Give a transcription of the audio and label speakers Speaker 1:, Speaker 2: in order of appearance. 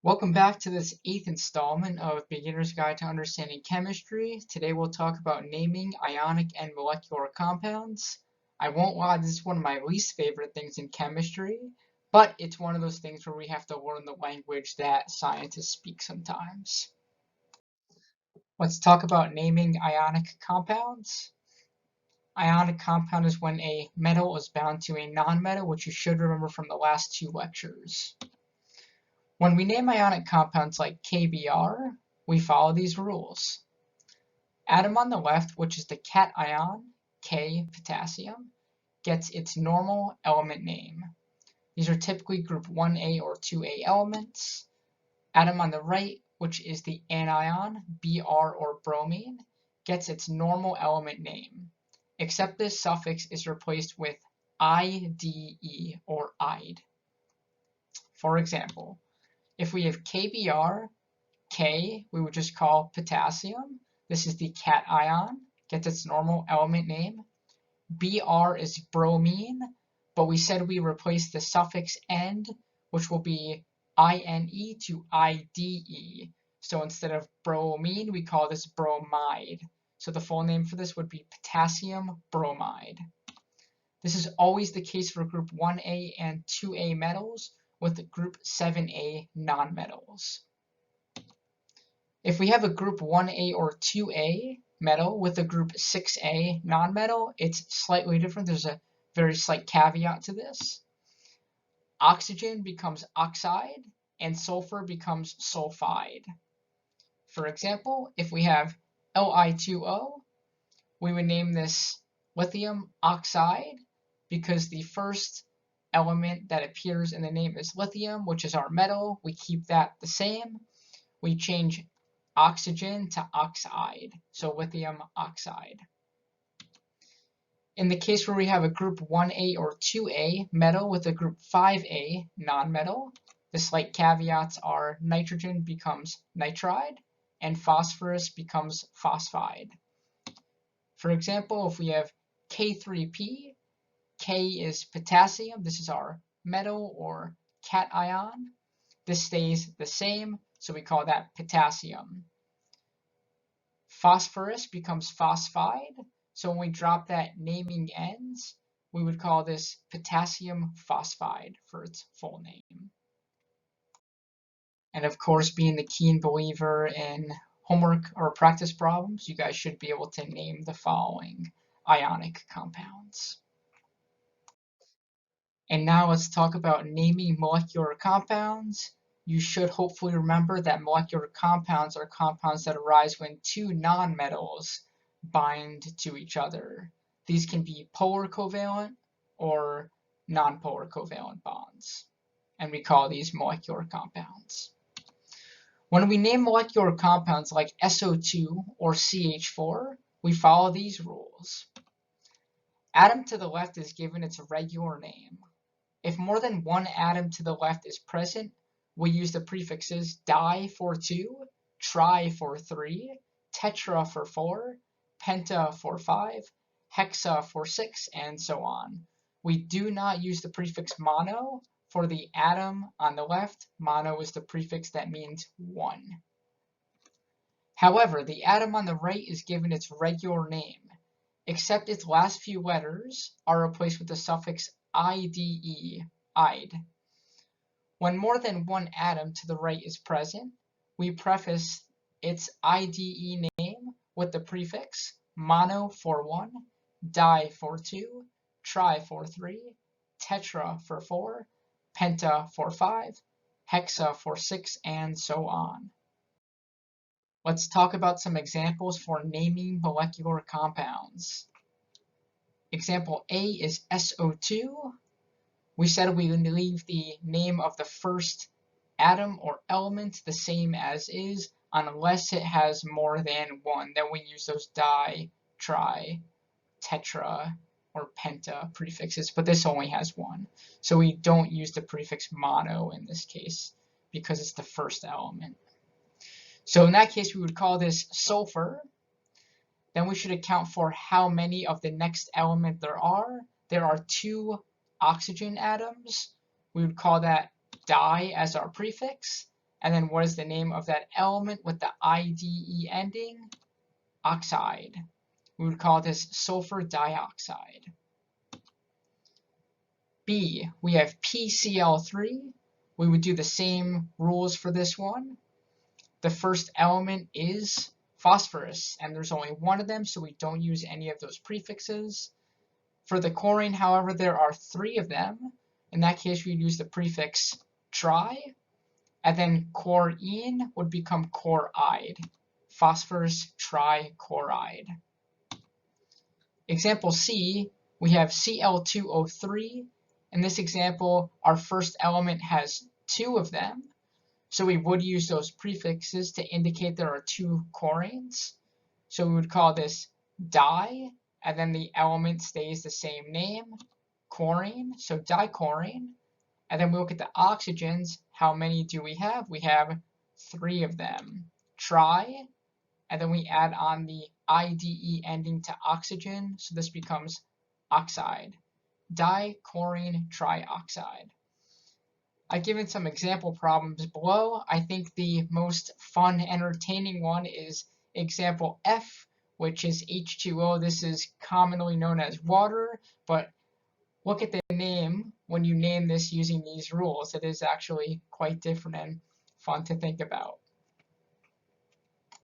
Speaker 1: Welcome back to this 8th installment of Beginner's Guide to Understanding Chemistry. Today we'll talk about naming ionic and molecular compounds. I won't lie, this is one of my least favorite things in chemistry, but it's one of those things where we have to learn the language that scientists speak sometimes. Let's talk about naming ionic compounds. Ionic compound is when a metal is bound to a nonmetal, which you should remember from the last two lectures. When we name ionic compounds like KBr, we follow these rules. Atom on the left, which is the cation, K potassium, gets its normal element name. These are typically group 1A or 2A elements. Atom on the right, which is the anion, Br or bromine, gets its normal element name, except this suffix is replaced with IDE or ide. For example, if we have KBr, K, we would just call potassium. This is the cation, gets its normal element name. Br is bromine, but we said we replace the suffix end, which will be INE to IDE. So instead of bromine, we call this bromide. So the full name for this would be potassium bromide. This is always the case for group 1A and 2A metals, with group 7A nonmetals. If we have a group 1A or 2A metal with a group 6A nonmetal, it's slightly different. There's a very slight caveat to this. Oxygen becomes oxide and sulfur becomes sulfide. For example, if we have Li2O, we would name this lithium oxide because the first element that appears in the name is lithium, which is our metal. We keep that the same. We change oxygen to oxide, so lithium oxide. In the case where we have a group 1A or 2A metal with a group 5A nonmetal, the slight caveats are nitrogen becomes nitride and phosphorus becomes phosphide. For example, if we have K3P, K is potassium, this is our metal or cation. This stays the same, so we call that potassium. Phosphorus becomes phosphide, so when we drop that naming ends, we would call this potassium phosphide for its full name. And of course, being the keen believer in homework or practice problems, you guys should be able to name the following ionic compounds. And now let's talk about naming molecular compounds. You should hopefully remember that molecular compounds are compounds that arise when two nonmetals bind to each other. These can be polar covalent or nonpolar covalent bonds, and we call these molecular compounds. When we name molecular compounds like SO2 or CH4, we follow these rules. Atom to the left is given its regular name. If more than one atom to the left is present, we use the prefixes di for 2, tri for 3, tetra for 4, penta for 5, hexa for 6, and so on. We do not use the prefix mono for the atom on the left. Mono is the prefix that means 1. However, the atom on the right is given its regular name, except its last few letters are replaced with the suffix IDE, ide. When more than one atom to the right is present, we preface its IDE name with the prefix mono for 1, di for 2, tri for 3, tetra for 4, penta for 5, hexa for 6, and so on. Let's talk about some examples for naming molecular compounds. Example A is SO2. We said we would leave the name of the first atom or element the same as is unless it has more than one. Then we use those di, tri, tetra, or penta prefixes, but this only has one. So we don't use the prefix mono in this case because it's the first element. So in that case, we would call this sulfur. Then we should account for how many of the next element there are. There are 2 oxygen atoms. We would call that di as our prefix. And then what is the name of that element with the IDE ending? Oxide. We would call this sulfur dioxide. B, we have PCl3. We would do the same rules for this one. The first element is phosphorus, and there's only one of them, so we don't use any of those prefixes. For the chlorine, however, there are 3 of them. In that case, we'd use the prefix tri, and then chlorine would become chloride, phosphorus trichloride. Example C, we have Cl2O3. In this example, our first element has 2 of them, so we would use those prefixes to indicate there are 2 chlorines. So we would call this di, and then the element stays the same name, chlorine, so dichlorine. And then we look at the oxygens. How many do we have? We have 3 of them, tri, and then we add on the IDE ending to oxygen, so this becomes oxide, dichlorine trioxide. I've given some example problems below. I think the most fun, entertaining one is example F, which is H2O. This is commonly known as water, but look at the name when you name this using these rules. It is actually quite different and fun to think about.